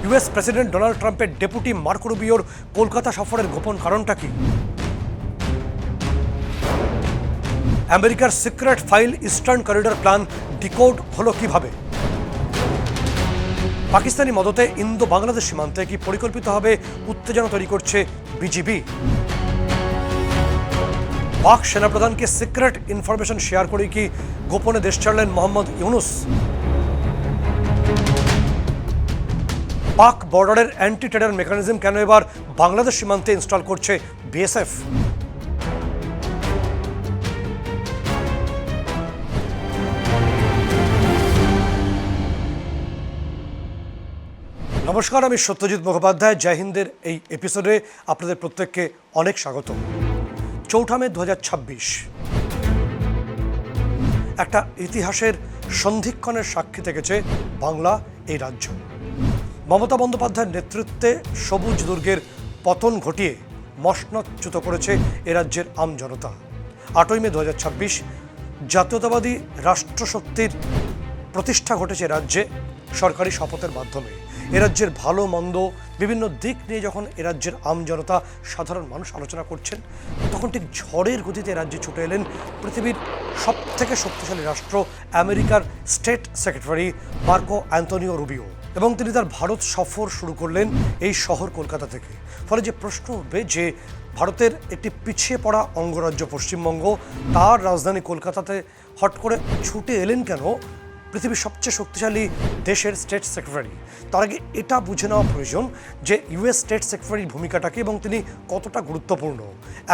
US president Donald ট্রাম্পের deputy Marco রুবিওর Kolkata সফরের গোপন কারণটা কি? আমেরিকার secret file eastern corridor plan decode হলো কিভাবে? পাকিস্তানি মদতে ইন্দো বাংলাদেশ সীমান্তে কি পরিকল্পিতভাবে উত্তেজনা তৈরি করছে বিজিবি? পাক সেনাপ্রধানকে সিক্রেট ইনফরমেশন শেয়ার করে কি গোপনে দেশ ছাড়লেন মোহাম্মদ ইউনুস? পাক বর্ডারের অ্যান্টি টেরর মেকানিজম কেন এবার বাংলাদেশ সীমান্তে ইনস্টল করছে বিএসএফ? নমস্কার, আমি সত্যজিৎ মুখোপাধ্যায়। জয় হিন্দের এই এপিসোডে আপনাদের প্রত্যেককে অনেক স্বাগত। 4 মে 2026 একটা ইতিহাসের সন্ধিক্ষণের সাক্ষী থেকেছে বাংলা এই রাজ্য। মমতা বন্দ্যোপাধ্যায়ের নেতৃত্বে সবুজ দুর্গের পতন ঘটিয়ে মসনদচ্যুত করেছে এ রাজ্যের আমজনতা। 8 মে 2026 জাতীয়তাবাদী রাষ্ট্রশক্তির প্রতিষ্ঠা ঘটেছে রাজ্যে সরকারি শপথের মাধ্যমে। এ রাজ্যের ভালো মন্দ বিভিন্ন দিক নিয়ে যখন এ রাজ্যের আমজনতা, সাধারণ মানুষ আলোচনা করছেন, তখন ঠিক ঝড়ের গতিতে রাজ্যে ছুটে এলেন পৃথিবীর সবথেকে শক্তিশালী রাষ্ট্র আমেরিকার state secretary Marco Antonio Rubio, এবং তিনি তার ভারত সফর শুরু করলেন এই শহর কলকাতা থেকে। ফলে যে প্রশ্ন উঠবে যে ভারতের একটি পিছিয়ে পড়া অঙ্গরাজ্য পশ্চিমবঙ্গ, তার রাজধানী কলকাতাতে হট করে ছুটে এলেন কেন পৃথিবীর সবচেয়ে শক্তিশালী দেশের স্টেট সেক্রেটারি? তার আগে এটা বুঝে নেওয়া প্রয়োজন যে ইউএস স্টেট সেক্রেটারির ভূমিকাটাকে এবং তিনি কতটা গুরুত্বপূর্ণ।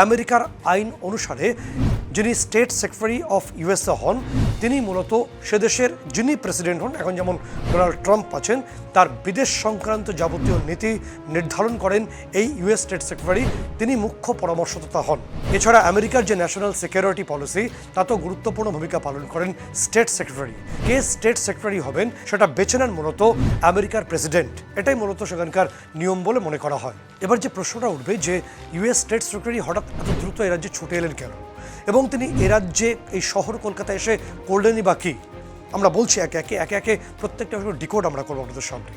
আমেরিকার আইন অনুসারে যিনি স্টেট সেক্রেটারি অফ ইউএসএ হন, তিনি মূলত সে দেশের যিনি প্রেসিডেন্ট হন, এখন যেমন ডোনাল্ড ট্রাম্প আছেন, তার বিদেশ সংক্রান্ত যাবতীয় নীতি নির্ধারণ করেন এই ইউএস স্টেট সেক্রেটারি। তিনি মুখ্য পরামর্শদাতা হন। এছাড়া আমেরিকার যে ন্যাশনাল সিকিউরিটি পলিসি, তাতেও গুরুত্বপূর্ণ ভূমিকা পালন করেন স্টেট সেক্রেটারি। কে স্টেট সেক্রেটারি হবেন সেটা বেছে নেন মূলত আমেরিকার প্রেসিডেন্ট। এটাই মূলত সেখানকার নিয়ম বলে মনে করা হয়। এবার যে প্রশ্নটা উঠবে যে ইউএস স্টেট সেক্রেটারি হঠাৎ এত দ্রুত এ রাজ্যে ছুটে এলেন কেন, এবং তিনি এ রাজ্যে এই শহর কলকাতায় এসে করলেনই বা কী? আমরা বলছি একে একে প্রত্যেকটা ডিকোড আমরা করবো আপনাদের সামনে।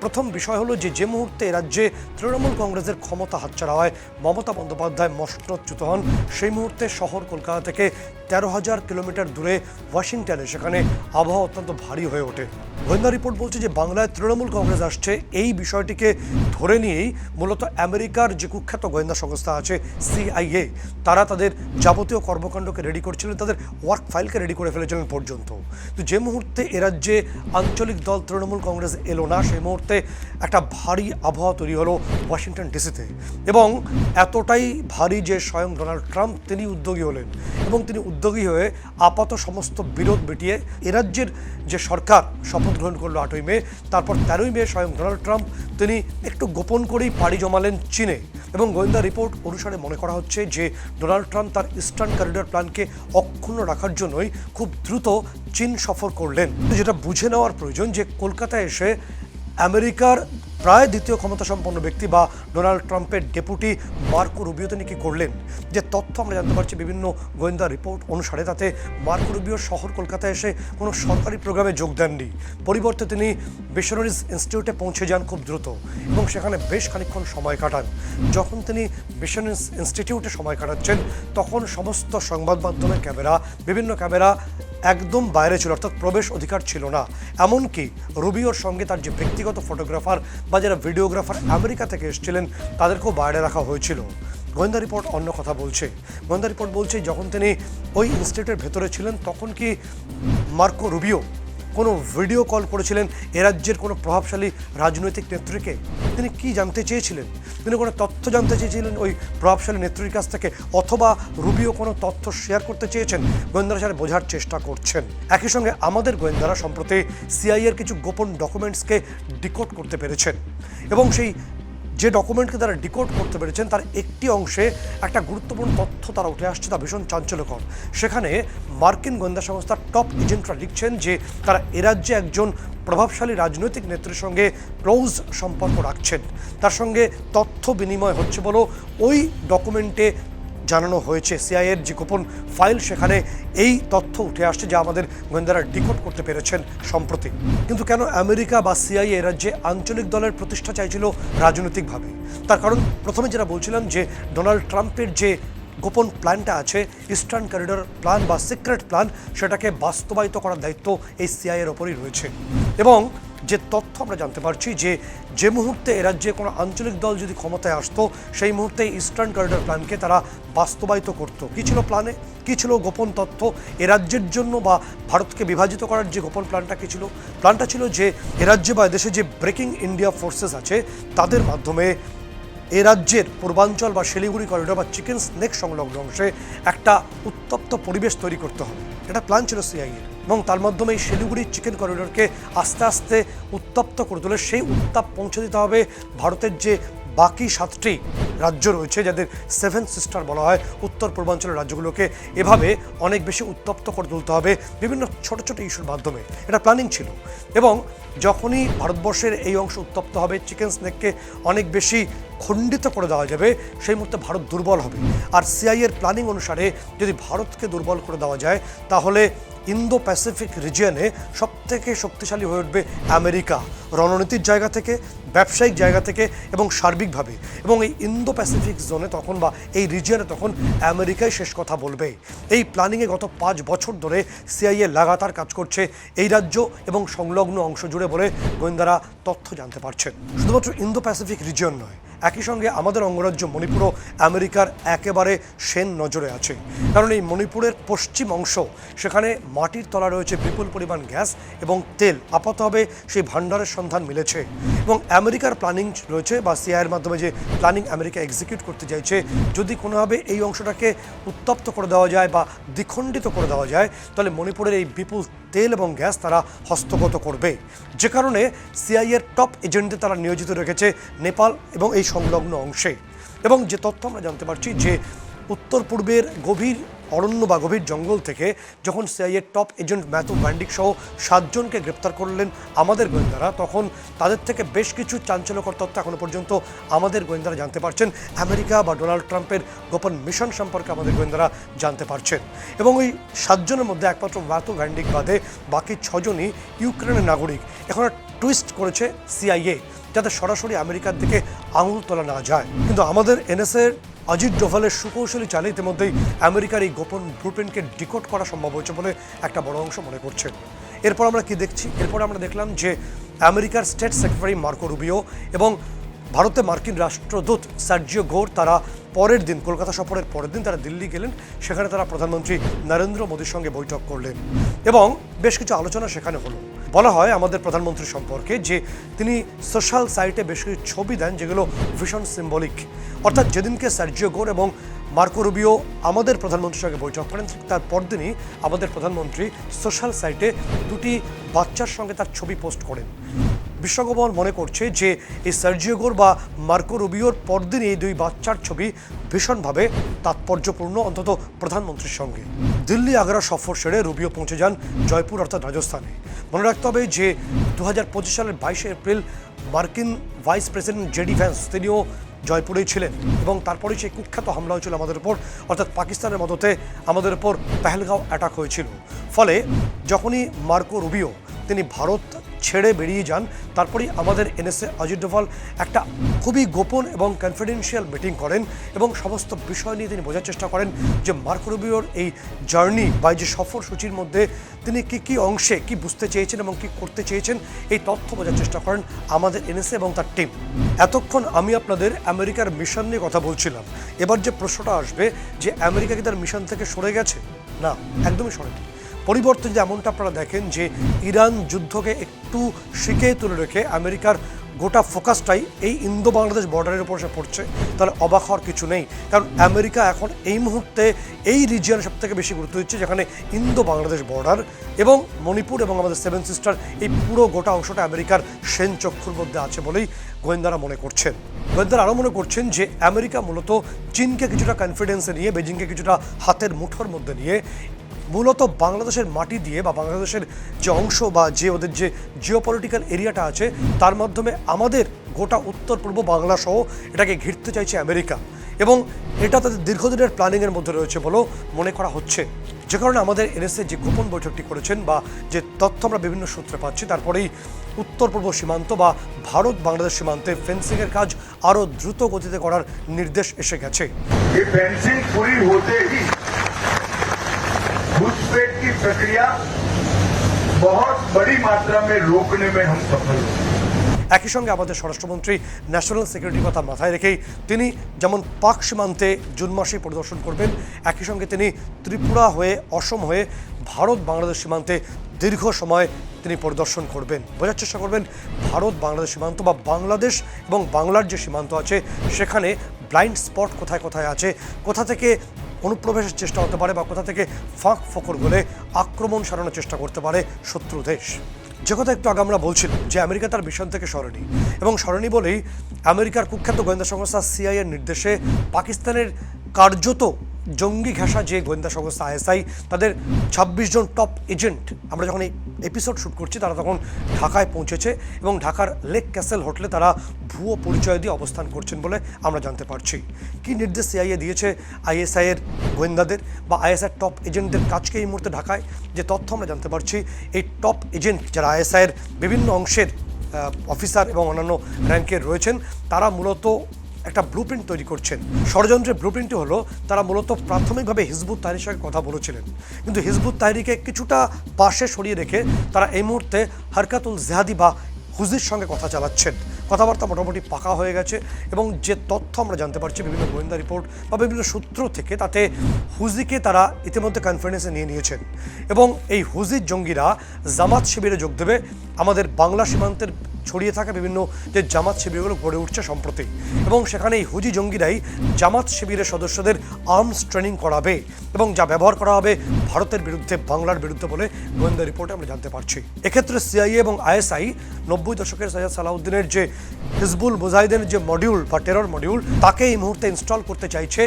প্রথম বিষয় হলো যে মুহূর্তে এ রাজ্যে তৃণমূল কংগ্রেসের ক্ষমতা হাতছাড়া হয়, মমতা বন্দ্যোপাধ্যায় মসনদচ্যুত হন, সেই মুহূর্তে শহর কলকাতা থেকে 13,000 কিলোমিটার দূরে ওয়াশিংটনে সেখানে আবহাওয়া অত্যন্ত ভারী হয়ে ওঠে। গোয়েন্দা রিপোর্ট বলছে যে বাংলায় তৃণমূল কংগ্রেস আসছে, এই বিষয়টিকে ধরে নিয়েই মূলত আমেরিকার যে কুখ্যাত গোয়েন্দা সংস্থা আছে CIA, তারা তাদের যাবতীয় কর্মকাণ্ডকে রেডি করছিলেন, তাদের ওয়ার্ক ফাইলকে রেডি করে ফেলেছিলেন পর্যন্ত। তো যে মুহূর্তে এ রাজ্যে আঞ্চলিক দল তৃণমূল কংগ্রেস এলো না, সেই মুহূর্তে একটা ভারী আবহাওয়া তৈরি হলো ওয়াশিংটন ডিসিতে, এবং এতটাই ভারী যে স্বয়ং ডোনাল্ড ট্রাম্প তিনি উদ্যোগী হলেন, এবং তিনি উদ্যোগী হয়ে আপাত সমস্ত বিরোধ মিটিয়ে এ রাজ্যের যে সরকার শপথ গ্রহণ করলো 8 মে, তারপর 13 মে স্বয়ং ডোনাল্ড ট্রাম্প তিনি একটু গোপন করেই পাড়ি জমালেন চীনে। এবং গোয়েন্দা রিপোর্ট অনুসারে মনে করা হচ্ছে যে ডোনাল্ড ট্রাম্প তার ইস্টার্ন করিডর প্ল্যানকে অক্ষুণ্ণ রাখার জন্যই খুব দ্রুত চীন সফর করলেন। যেটা বুঝে নেওয়ার প্রয়োজন যে কলকাতায় এসে আমেরিকার প্রায় দ্বিতীয় ক্ষমতাসম্পন্ন ব্যক্তি বা ডোনাল্ড ট্রাম্পের ডেপুটি মার্কো রুবিও তিনি কী করলেন। যে তথ্য আমরা জানতে পারছি বিভিন্ন গোয়েন্দা রিপোর্ট অনুসারে, তাতে মার্কো রুবিও শহর কলকাতায় এসে কোনো সরকারি প্রোগ্রামে যোগ দেননি। পরিবর্তে তিনি মিশনারিজ ইনস্টিটিউটে পৌঁছে যান খুব দ্রুত, এবং সেখানে বেশ খানিকক্ষণ সময় কাটান। যখন তিনি মিশনারিজ ইনস্টিটিউটে সময় কাটাচ্ছেন, তখন সমস্ত সংবাদ মাধ্যমের ক্যামেরা, বিভিন্ন ক্যামেরা একদম বাইরে ছিল, অর্থাৎ প্রবেশ অধিকার ছিল না। এমনকি রুবিওর সঙ্গে তার যে ব্যক্তিগত ফটোগ্রাফার বা যারা ভিডিওগ্রাফার আমেরিকা থেকে এসেছিলেন, তাদেরকেও বাইরে রাখা হয়েছিল। গোয়েন্দা রিপোর্ট অন্য কথা বলছে। গোয়েন্দা রিপোর্ট বলছে যখন তিনি ওই ইনস্টিটিউটের ভেতরে ছিলেন, তখন কি মার্কো রুবিও কোনো ভিডিও কল করেছিলেন এ রাজ্যের কোনো প্রভাবশালী রাজনৈতিক নেত্রীকে? তিনি কি জানতে চেয়েছিলেন? তিনি কোনো তথ্য জানতে চেয়েছিলেন ওই প্রভাবশালী নেত্রীর কাছ থেকে, অথবা রুবিও কোনো তথ্য শেয়ার করতে চেয়েছেন? গোয়েন্দারা সেটা বোঝার চেষ্টা করছেন। একই সঙ্গে আমাদের গোয়েন্দারা সম্প্রতি CIA-এর কিছু গোপন ডকুমেন্টসকে ডিকোড করতে পেরেছেন, এবং সেই যে ডকুমেন্টকে তারা ডিকোড করতে পেরেছেন তার একটি অংশে একটা গুরুত্বপূর্ণ তথ্য তারা উঠে আসছে, তা ভীষণ চাঞ্চল্যকর। সেখানে মার্কিন গোয়েন্দা সংস্থার টপ এজেন্টরা লিখছেন যে তারা এ রাজ্যে একজন প্রভাবশালী রাজনৈতিক নেত্রীর সঙ্গে ক্লোজ সম্পর্ক রাখছেন, তার সঙ্গে তথ্য বিনিময় হচ্ছে বলো ওই ডকুমেন্টে জানানো হয়েছে। সিআইএর যে গোপন ফাইল, সেখানে এই তথ্য উঠে আসছে যা আমাদের গোয়েন্দারা ডিকোড করতে পেরেছেন সম্প্রতি। কিন্তু কেন আমেরিকা বা সিআইএ রাজ্যে আঞ্চলিক দলের প্রতিষ্ঠা চাইছিল রাজনৈতিকভাবে? তার কারণ প্রথমে যেটা বলছিলাম যে ডোনাল্ড ট্রাম্পের যে গোপন প্ল্যানটা আছে, ইস্টার্ন করিডোর প্ল্যান বা সিক্রেট প্ল্যান, সেটাকে বাস্তবায়িত করার দায়িত্ব এই সিআইএর ওপরই রয়েছে। এবং যে তথ্য আমরা জানতে পারছি যে মুহূর্তে এ রাজ্যে কোনো আঞ্চলিক দল যদি ক্ষমতায় আসতো, সেই মুহূর্তে ইস্টার্ন করিডোর প্ল্যানকে তারা বাস্তবায়িত করত। কী ছিল প্ল্যানে, কী ছিল গোপন তথ্য এ রাজ্যের জন্য বা ভারতকে বিভাজিত করার যে গোপন প্ল্যানটা কী ছিল? প্ল্যানটা ছিল যে এ রাজ্যে বা দেশে যে ব্রেকিং ইন্ডিয়া ফোর্সেস আছে, তাদের মাধ্যমে এ রাজ্যের পূর্বাঞ্চল বা শিলিগুড়ি করিডোর বা চিকেন স্নেক সংলগ্ন অংশে একটা উত্তপ্ত পরিবেশ তৈরি করতে হবে। এটা প্ল্যান ছিল সিআইএর, এবং তার মাধ্যমে এই শিলিগুড়ি চিকেন করিডোরকে আস্তে আস্তে উত্তপ্ত করে তুলে সেই উত্তাপ পৌঁছে দিতে হবে ভারতের যে বাকি 7টি রাজ্য রয়েছে, যাদের 7 সিস্টার বলা হয়, উত্তর পূর্বাঞ্চলের রাজ্যগুলোকে এভাবে অনেক বেশি উত্তপ্ত করে তুলতে হবে বিভিন্ন ছোট ছোট ইস্যুর মাধ্যমে। এটা প্ল্যানিং ছিল। এবং যখনই ভারতবর্ষের এই অংশ উত্তপ্ত হবে, চিকেন স্নেককে অনেক বেশি খণ্ডিত করে দেওয়া যাবে, সেই মুহূর্তে ভারত দুর্বল হবে। আর সিআইএর প্ল্যানিং অনুসারে যদি ভারতকে দুর্বল করে দেওয়া যায়, তাহলে ইন্দো প্যাসিফিক রিজিয়নে সবথেকে শক্তিশালী হয়ে উঠবে আমেরিকা, রণনীতির জায়গা থেকে, ব্যবসায়িক জায়গা থেকে এবং সার্বিকভাবে। এবং এই ইন্দো প্যাসিফিক জোনে তখন বা এই রিজিয়নে তখন আমেরিকাই শেষ কথা বলবে। এই প্ল্যানিংয়ে গত 5 বছর ধরে সিআইএ লাগাতার কাজ করছে এই রাজ্য এবং সংলগ্ন অংশ জুড়ে বলে গোয়েন্দারা তথ্য জানতে পারছেন। শুধুমাত্র ইন্দো প্যাসিফিক রিজিয়ন নয়, একই সঙ্গে আমাদের অঙ্গরাজ্য মণিপুরও আমেরিকার একেবারে সেন নজরে আছে। কারণ এই মণিপুরের পশ্চিম অংশ, সেখানে মাটির তলা রয়েছে বিপুল পরিমাণ গ্যাস এবং তেল। আপাতভাবে সেই ভাণ্ডারের সন্ধান মিলেছে এবং আমেরিকার প্ল্যানিং রয়েছে বা সিআইএর মাধ্যমে যে প্ল্যানিং আমেরিকা এক্সিকিউট করতে চাইছে, যদি কোনোভাবে এই অংশটাকে উত্তপ্ত করে দেওয়া যায় বা দ্বিখণ্ডিত করে দেওয়া যায়, তাহলে মণিপুরের এই বিপুল তেল এবং গ্যাস তারা হস্তগত করবে। যে কারণে সিআইএর টপ এজেন্টে তারা নিয়োজিত রেখেছে নেপাল এবং এই সংলগ্ন অংশে। এবং যে তথ্য আমরা জানতে পারছি যে উত্তর পূর্বের গভীর অরণ্য বা গভীর জঙ্গল থেকে যখন সিআইএর টপ এজেন্ট ম্যাথু ভ্যান্ডিক সহ 7 জনকে গ্রেপ্তার করলেন আমাদের গোয়েন্দারা, তখন তাদের থেকে বেশ কিছু চাঞ্চল্যকর তথ্য এখনো পর্যন্ত আমাদের গোয়েন্দারা জানতে পারছেন। আমেরিকা বা ডোনাল্ড ট্রাম্পের গোপন মিশন সম্পর্কে আমাদের গোয়েন্দারা জানতে পারছেন। এবং ওই 7 জনের মধ্যে একমাত্র ম্যাথু ভ্যান্ডিক বাদে বাকি 6 জনই ইউক্রেনের নাগরিক। এখন টুইস্ট করেছে সিআইএ, যাতে সরাসরি আমেরিকার দিকে আঙুল তোলা না যায়। কিন্তু আমাদের এনএসএর অজিত ডোভালের সুকৌশলী চালে ইতিমধ্যেই আমেরিকার এই গোপন ব্লুপ্রিন্টকে ডিকোড করা সম্ভব হয়েছে বলে একটা বড় অংশ মনে করছেন। এরপর আমরা কি দেখছি? এরপর আমরা দেখলাম যে আমেরিকার স্টেট সেক্রেটারি মার্কো রুবিও এবং ভারতে মার্কিন রাষ্ট্রদূত সার্জিও গোর তারা পরের দিন, কলকাতা সফরের পরের দিন তারা দিল্লি গেলেন। সেখানে তারা প্রধানমন্ত্রী নরেন্দ্র মোদীর সঙ্গে বৈঠক করলেন এবং বেশ কিছু আলোচনা সেখানে হলো। বলা হয় আমাদের প্রধানমন্ত্রী সম্পর্কে যে তিনি সোশ্যাল সাইটে বেশ কিছু ছবি দেন যেগুলো ভীষণ সিম্বলিক। অর্থাৎ যেদিনকে সার্জিও গোর এবং মার্কো রুবিও আমাদের প্রধানমন্ত্রীর সঙ্গে বৈঠক করেন, তার পরদিনই আমাদের প্রধানমন্ত্রী সোশ্যাল সাইটে 2টি বাচ্চার সঙ্গে তার ছবি পোস্ট করেন। বিশ্বকর্মা মনে করছে যে এই সার্জিও গোর বা মার্কো রুবিওর পরদিন এই 2 বাচ্চার ছবি ভীষণভাবে তাৎপর্যপূর্ণ, অন্তত প্রধানমন্ত্রীর সঙ্গে। দিল্লি আগ্রা সফর সেরে রুবিও পৌঁছে যান জয়পুর অর্থাৎ রাজস্থানে। মনে রাখতে হবে যে 2025 সালের 22 এপ্রিল মার্কিন ভাইস প্রেসিডেন্ট জেডি ভ্যান্স তিনিও জয়পুরেই ছিলেন এবং তারপরেই সেই কুখ্যাত হামলা হয়েছিল আমাদের উপর, অর্থাৎ পাকিস্তানের মদতে আমাদের উপর পেহেলগাঁও অ্যাটাক হয়েছিল। ফলে যখনই মার্কো রুবিও তিনি ভারত ছেড়ে বেরিয়ে যান, তারপরেই আমাদের এনএসএ অজিত ডোভাল একটা খুবই গোপন এবং কনফিডেন্সিয়াল মিটিং করেন এবং সমস্ত বিষয় নিয়ে তিনি বোঝার চেষ্টা করেন যে মার্কো রুবিওর এই জার্নি বা যে সফরসূচির মধ্যে তিনি কী অংশে কী বুঝতে চেয়েছেন এবং কী করতে চেয়েছেন, এই তথ্য বোঝার চেষ্টা করেন আমাদের এনএসএ এবং তার টিম। এতক্ষণ আমি আপনাদের আমেরিকার মিশন নিয়ে কথা বলছিলাম। এবার যে প্রশ্নটা আসবে যে আমেরিকা কি তার মিশন থেকে সরে গেছে? না, একদমই সরেনি। পরিবর্তে যে এমনটা আপনারা দেখেন যে ইরান যুদ্ধকে একটু শিখে তুলে রেখে আমেরিকার গোটা ফোকাসটাই এই ইন্দো বাংলাদেশ বর্ডারের উপর এসে পড়ছে, তাহলে অবাক হওয়ার কিছু নেই। কারণ আমেরিকা এখন এই মুহূর্তে এই রিজিয়নে সবথেকে বেশি গুরুত্ব দিচ্ছে, যেখানে ইন্দো বাংলাদেশ বর্ডার এবং মণিপুর এবং আমাদের 7 সিস্টার, এই পুরো গোটা অংশটা আমেরিকার সেন চক্ষুর মধ্যে আছে বলেই গোয়েন্দারা মনে করছেন। গোয়েন্দারা আরও মনে করছেন যে আমেরিকা মূলত চীনকে কিছুটা কনফিডেন্সে নিয়ে, বেজিংকে কিছুটা হাতের মুঠোর মধ্যে নিয়ে মূলত বাংলাদেশের মাটি দিয়ে বা বাংলাদেশের যে অংশ বা যে ওদের যে জিওপলিটিক্যাল এরিয়াটা আছে, তার মাধ্যমে আমাদের গোটা উত্তর পূর্ব বাংলা সহ এটাকে ঘিরতে চাইছে আমেরিকা। এবং এটা তাদের দীর্ঘদিনের প্ল্যানিংয়ের মধ্যে রয়েছে বলেও মনে করা হচ্ছে। যে কারণে আমাদের এনএসএ যে গোপন বৈঠকটি করেছেন বা যে তথ্য আমরা বিভিন্ন সূত্রে পাচ্ছি, তারপরেই উত্তর পূর্ব সীমান্ত বা ভারত বাংলাদেশ সীমান্তে ফেন্সিংয়ের কাজ আরও দ্রুত গতিতে করার নির্দেশ এসে গেছে। फेंसिंग पूरी होते ही घुसपैठ की प्रक्रिया बहुत बड़ी मात्रा में रोकने में हम सफल हुए। একই সঙ্গে আমাদের স্বরাষ্ট্রমন্ত্রী ন্যাশনাল সিকিউরিটির কথা মাথায় রেখেই তিনি যেমন পাক সীমান্তে জুন মাসে পরিদর্শন করবেন, একই সঙ্গে তিনি ত্রিপুরা হয়ে অসম হয়ে ভারত বাংলাদেশ সীমান্তে দীর্ঘ সময় তিনি পরিদর্শন করবেন। বোঝার চেষ্টা করবেন ভারত বাংলাদেশ সীমান্ত বা বাংলাদেশ এবং বাংলার যে সীমান্ত আছে সেখানে ব্লাইন্ড স্পট কোথায় কোথায় আছে, কোথা থেকে অনুপ্রবেশের চেষ্টা হতে পারে বা কোথা থেকে ফাঁক ফোকর গলে আক্রমণ সারানোর চেষ্টা করতে পারে শত্রু দেশ। যে কথা একটু আগে আমরা বলছিলাম যে আমেরিকা তার মিশন থেকে সরেনি, এবং সরেনি বলেই আমেরিকার কুখ্যাত গোয়েন্দা সংস্থা সিআইএর নির্দেশে পাকিস্তানের কার্যত জঙ্গি ঘেঁষা যে গোয়েন্দা সংস্থা আইএসআই, তাদের ২৬ জন টপ এজেন্ট, আমরা যখন এই এপিসোড শ্যুট করছি তারা তখন ঢাকায় পৌঁছেছে এবং ঢাকার লেক ক্যাসেল হোটেলে তারা ভুয়ো পরিচয় দিয়ে অবস্থান করছেন বলে আমরা জানতে পারছি। কী নির্দেশ সিআইএ দিয়েছে আইএসআইয়ের গোয়েন্দাদের বা আইএসআইয়ের টপ এজেন্টদের কাজকে এই মুহূর্তে ঢাকায় যে তথ্য আমরা জানতে পারছি, এই টপ এজেন্ট যারা আইএসআইয়ের বিভিন্ন অংশের অফিসার এবং অন্যান্য র্যাঙ্কের রয়েছেন, তারা মূলত একটা ব্লুপ্রিন্ট তৈরি করছেন। ষড়যন্ত্রের ব্লুপ্রিন্টটি হলো তারা মূলত প্রাথমিকভাবে হিজবুত তাহরির সঙ্গে কথা বলেছিলেন, কিন্তু হিজবুত তাহরিকে কিছুটা পাশে সরিয়ে রেখে তারা এই মুহূর্তে হরকাতুল জেহাদি বা হুজির সঙ্গে কথা চালাচ্ছেন। কথাবার্তা মোটামুটি পাকা হয়ে গেছে এবং যে তথ্য আমরা জানতে পারছি বিভিন্ন গোয়েন্দা রিপোর্ট বা বিভিন্ন সূত্র থেকে, তাতে হুজিকে তারা ইতিমধ্যে কনফারেন্সে নিয়ে নিয়েছেন এবং এই হুজির জঙ্গিরা জামাত শিবিরে যোগ দেবে। আমাদের বাংলা সীমান্তের ছড়িয়ে থাকা বিভিন্ন যে জামাত শিবিরগুলো গড়ে উঠছে সম্প্রতি, এবং সেখানে এই হুজি জঙ্গিরাই জামাত শিবিরের সদস্যদের আর্মস ট্রেনিং করাবে এবং যা ব্যবহার করা হবে ভারতের বিরুদ্ধে, বাংলার বিরুদ্ধে বলে গোয়েন্দা রিপোর্টে আমরা জানতে পারছি। এক্ষেত্রে সিআইএ এবং আইএসআই ৯০ দশকের সৈয়দ সালাউদ্দিনের যে হিজবুল মুজাহিদের যে মডিউল বা টেরর মডিউল, তাকে এই মুহূর্তে ইনস্টল করতে চাইছে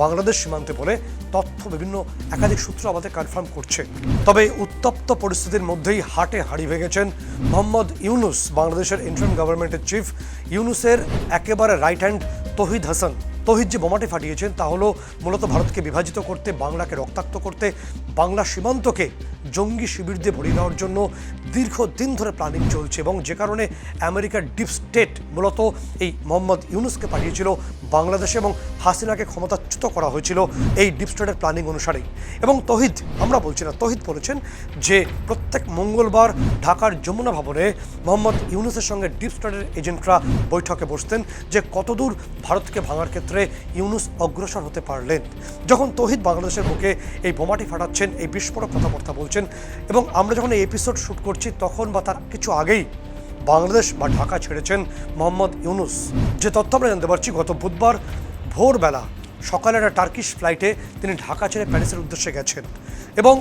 বাংলাদেশ সীমান্তে বলে তথ্য বিভিন্ন একাধিক সূত্র আমাদের কনফার্ম করছে। তবে উত্তপ্ত পরিস্থিতির মধ্যেই হাটে হাড়ি ভেঙেছেন মোহাম্মদ ইউনুস, বাংলাদেশের ইন্টারিম গভর্নমেন্টের চিফ। ইউনুসের একেবারে রাইট হ্যান্ড তৌহিদ হাসান। তৌহিদ যে বোমাটি ফাটিয়েছেন তা হলো মূলত ভারতকে বিভাজিত করতে, বাংলাকে রক্তাক্ত করতে, বাংলা সীমান্তকে জঙ্গি শিবির দিয়ে ভরিয়ে দেওয়ার জন্য দীর্ঘদিন ধরে প্ল্যানিং চলছে, এবং যে কারণে আমেরিকার ডিপ স্টেট মূলত এই মোহাম্মদ ইউনুসকে পাঠিয়েছিল বাংলাদেশে এবং হাসিনাকে ক্ষমতাচ্যুত করা হয়েছিল এই ডিপ স্টেটের প্ল্যানিং অনুসারেই। এবং তৌহিদ, আমরা বলছি না, তৌহিদ বলেছেন যে প্রত্যেক মঙ্গলবার ঢাকার যমুনা ভবনে মোহাম্মদ ইউনুসের সঙ্গে ডিপ স্টেটের এজেন্টরা বৈঠকে বসতেন যে কতদূর ভারতকে ভাঙার ক্ষেত্রে ইউনুস অগ্রসর হতে পারলেন। যখন তৌহিদ বাংলাদেশের বুকে এই বোমাটি ফাটাচ্ছেন, এই বিস্ফোরক কথাবার্তা বলছেন, এবং আমরা যখন এই এপিসোড শ্যুট করছি তখন বা তার কিছু আগেই বাংলাদেশ বা ঢাকা ছেড়েছেন মোহাম্মদ ইউনুস। যে তথ্য আমরা জানতে পারছি, গত বুধবার ভোরবেলা সকালে একটা টার্কিশ ফ্লাইটে তিনি ঢাকা ছেড়ে প্যারিসের উদ্দেশ্যে গেছেন, এবং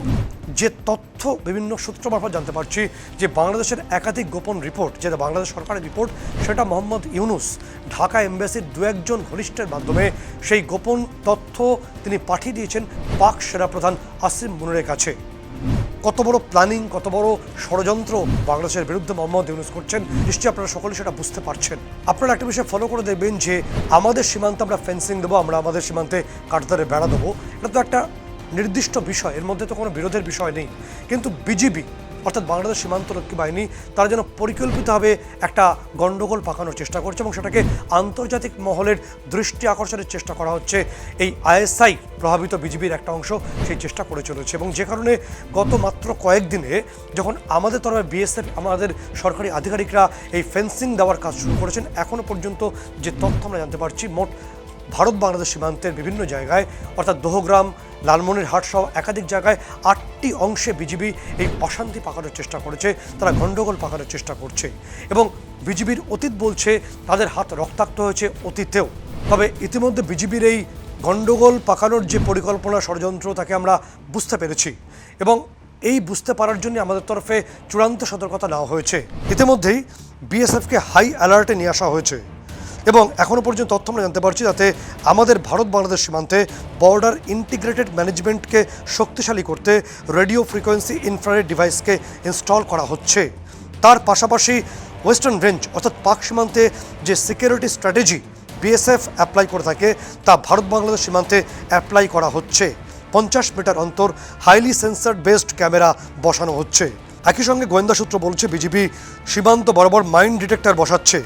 যে তথ্য বিভিন্ন সূত্র মারফত জানতে পারছি যে বাংলাদেশের একাধিক গোপন রিপোর্ট, যেটা বাংলাদেশ সরকারের রিপোর্ট, সেটা মোহাম্মদ ইউনুস ঢাকা এম্বাসির দু একজন ঘনিষ্ঠের মাধ্যমে সেই গোপন তথ্য তিনি পাঠিয়ে দিয়েছেন পাক সেনাপ্রধান আসিম মুনিরের কাছে। কত বড় প্ল্যানিং, কত বড় ষড়যন্ত্র বাংলাদেশের বিরুদ্ধে মোহাম্মদ ইউনুস করছেন, নিশ্চয়ই আপনারা সকলে সেটা বুঝতে পারছেন। আপনারা একটা বিষয় ফলো করে দেখবেন যে আমাদের সীমান্তে আমরা ফেন্সিং দেবো, আমরা আমাদের সীমান্তে কাঠধারে বেড়া দেবো, এটা তো একটা নির্দিষ্ট বিষয়, এর মধ্যে তো কোনো বিরোধের বিষয় নেই। কিন্তু বিজিবি অর্থাৎ বাংলাদেশ সীমান্তরক্ষী বাহিনী তারা যেন পরিকল্পিতভাবে একটা গণ্ডগোল পাকানোর চেষ্টা করছে, এবং সেটাকে আন্তর্জাতিক মহলের দৃষ্টি আকর্ষণের চেষ্টা করা হচ্ছে। এই আইএসআই প্রভাবিত বিজিবির একটা অংশ সেই চেষ্টা করে চলেছে, এবং যে কারণে গত মাত্র কয়েকদিনে যখন আমাদের তরফে বিএসএফ, আমাদের সরকারি আধিকারিকরা এই ফেন্সিং দেওয়ার কাজ শুরু করেছেন, এখনও পর্যন্ত যে তথ্য আমরা জানতে পারছি, মোট ভারত বাংলাদেশ সীমান্তের বিভিন্ন জায়গায় অর্থাৎ দোহগ্রাম, লালমনিরহাট সহ একাধিক জায়গায় ৮টি অংশে বিজিবি এই অশান্তি পাকানোর চেষ্টা করেছে, তারা গণ্ডগোল পাকানোর চেষ্টা করছে, এবং বিজিবির অতীত বলছে তাদের হাত রক্তাক্ত হয়েছে অতীতেও। তবে ইতিমধ্যে বিজিবির এই গণ্ডগোল পাকানোর যে পরিকল্পনা, ষড়যন্ত্র, তাকে আমরা বুঝতে পেরেছি, এবং এই বুঝতে পারার জন্য আমাদের তরফে চূড়ান্ত সতর্কতা নেওয়া হয়েছে। ইতিমধ্যেই বিএসএফকে হাই অ্যালার্টে নিয়ে আসা হয়েছে, এবং এখনও পর্যন্ত তথ্য আমরা জানতে পারছি যাতে আমাদের ভারত বাংলাদেশ সীমান্তে বর্ডার ইন্টিগ্রেটেড ম্যানেজমেন্টকে শক্তিশালী করতে রেডিও ফ্রিকোয়েন্সি ইনফ্রারেড ডিভাইসকে ইনস্টল করা হচ্ছে। তার পাশাপাশি ওয়েস্টার্ন রেঞ্জ অর্থাৎ পাক সীমান্তে যে সিকিউরিটি স্ট্র্যাটেজি বিএসএফ অ্যাপ্লাই করে থাকে তা ভারত বাংলাদেশ সীমান্তে অ্যাপ্লাই করা হচ্ছে। 50 মিটার অন্তর হাইলি সেন্সার বেসড ক্যামেরা বসানো হচ্ছে। একই সঙ্গে গোয়েন্দা সূত্র বলছে বিজিবি সীমান্ত বরাবর মাইন ডিটেক্টর বসাচ্ছে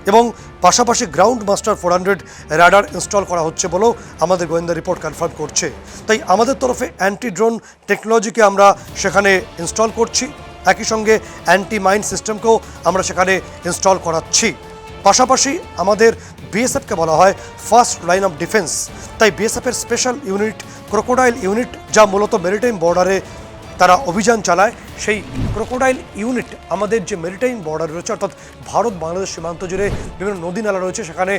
এবং পাশাপাশি গ্রাউন্ড মাস্টার 400 র্যাডার ইনস্টল করা হচ্ছে বলেও আমাদের গোয়েন্দা রিপোর্ট কনফার্ম করছে। তাই আমাদের তরফে অ্যান্টি ড্রোন টেকনোলজিকে আমরা সেখানে ইনস্টল করছি, একই সঙ্গে অ্যান্টি মাইন সিস্টেমকেও আমরা সেখানে ইনস্টল করাচ্ছি। পাশাপাশি আমাদের বিএসএফকে বলা হয় ফার্স্ট লাইন অফ ডিফেন্স। তাই বিএসএফের স্পেশাল ইউনিট ক্রোকোডাইল ইউনিট, যা মূলত মেরিটাইম বর্ডারে তারা অভিযান চালায়, সেই ক্রোকোডাইল ইউনিট আমাদের যে মেরিটাইম বর্ডার রয়েছে অর্থাৎ ভারত বাংলাদেশ সীমান্ত জুড়ে বিভিন্ন নদী নালা রয়েছে সেখানে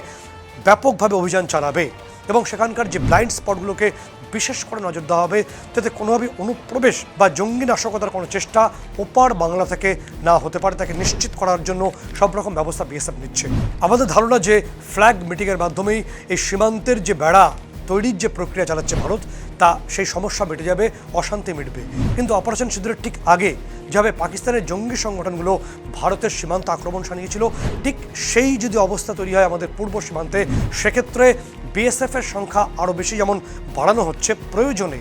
ব্যাপকভাবে অভিযান চালাবে এবং সেখানকার যে ব্লাইন্ড স্পটগুলোকে বিশেষ করে নজর দেওয়া হবে যাতে কোনোভাবেই অনুপ্রবেশ বা জঙ্গি নাশকতার কোনো চেষ্টা ওপার বাংলা থেকে না হতে পারে, তাকে নিশ্চিত করার জন্য সব রকম ব্যবস্থা বিএসএফ নিচ্ছে। আমাদের ধারণা যে ফ্ল্যাগ মিটিংয়ের মাধ্যমেই এই সীমান্তের যে বেড়া তৈরির যে প্রক্রিয়া চালাচ্ছে ভারত, তা সেই সমস্যা মিটে যাবে, অশান্তি মিটবে। কিন্তু অপারেশন সিঁদুরের ঠিক আগে যেভাবে পাকিস্তানের জঙ্গি সংগঠনগুলো ভারতের সীমান্ত আক্রমণ শানিয়েছিল, ঠিক সেই যদি অবস্থা তৈরি হয় আমাদের পূর্ব সীমান্তে, সেক্ষেত্রে বিএসএফের সংখ্যা আরও বেশি যেমন বাড়ানো হচ্ছে, প্রয়োজনে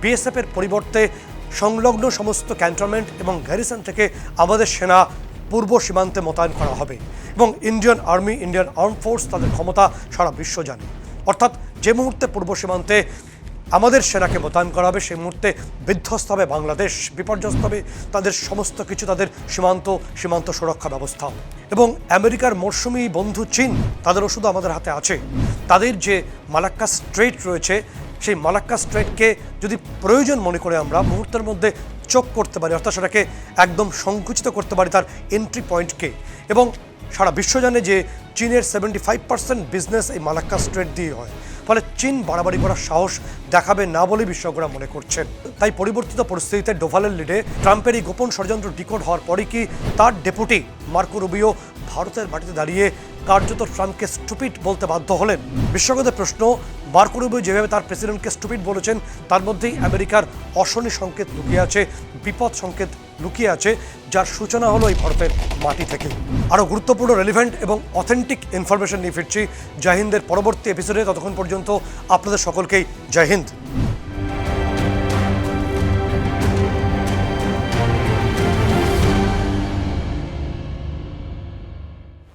বিএসএফের পরিবর্তে সংলগ্ন সমস্ত ক্যান্টনমেন্ট এবং গ্যারিসন থেকে আমাদের সেনা পূর্ব সীমান্তে মোতায়েন করা হবে এবং Indian army, Indian arm force তাদের ক্ষমতা সারা বিশ্ব জানে। অর্থাৎ যে মুহূর্তে পূর্ব সীমান্তে আমাদের সেনাকে মোতায়েন করা হবে সেই মুহূর্তে বিধ্বস্ত হবে বাংলাদেশ, বিপর্যস্ত হবে তাদের সমস্ত কিছু, তাদের সীমান্ত সুরক্ষা ব্যবস্থা। এবং আমেরিকার মরশুমি বন্ধু চীন, তাদের ওষুধ আমাদের হাতে আছে। তাদের যে মালাক্কা স্ট্রেইট রয়েছে, সেই মালাক্কা স্ট্রেইটকে যদি প্রয়োজন মনে করে আমরা মুহূর্তের মধ্যে চোখ করতে পারি, অর্থাৎ সেটাকে একদম সংকুচিত করতে পারি তার এন্ট্রি পয়েন্টকে, এবং সারা বিশ্ব জানে যে চীনের 75% বিজনেস এই মালাক্কা স্ট্রেইট দিয়ে হয়, ফলে চীন বাড়াবাড়ি করার সাহস দেখাবে না বলে বিশেষজ্ঞরা মনে করছেন। তাই পরিবর্তিত পরিস্থিতিতে ডোভালের লিডে ট্রাম্পের এই গোপন ষড়যন্ত্র ডিকোড হওয়ার পরই কি তার ডেপুটি মার্কো রুবিও ভারতের মাটিতে দাঁড়িয়ে কার্যত ট্রাম্পকে স্টুপিড বলতে বাধ্য হলেন? বিশেষজ্ঞদের প্রশ্ন, মার্কো রুবিও যেভাবে তার প্রেসিডেন্টকে স্টুপিড বলেছেন তার মধ্যেই আমেরিকার অশনি সংকেত লুকিয়ে আছে, বিপদ সংকেত লুকিয়ে আছে, যার সূচনা হলো এই ভারতের মাটি থেকে। আরও গুরুত্বপূর্ণ, রেলিভেন্ট এবং অথেন্টিক ইনফরমেশন নিয়ে ফিরছি জয় হিন্দের পরবর্তী এপিসোডে। ততক্ষণ পর্যন্ত আপনাদের সকলকেই জয় হিন্দ।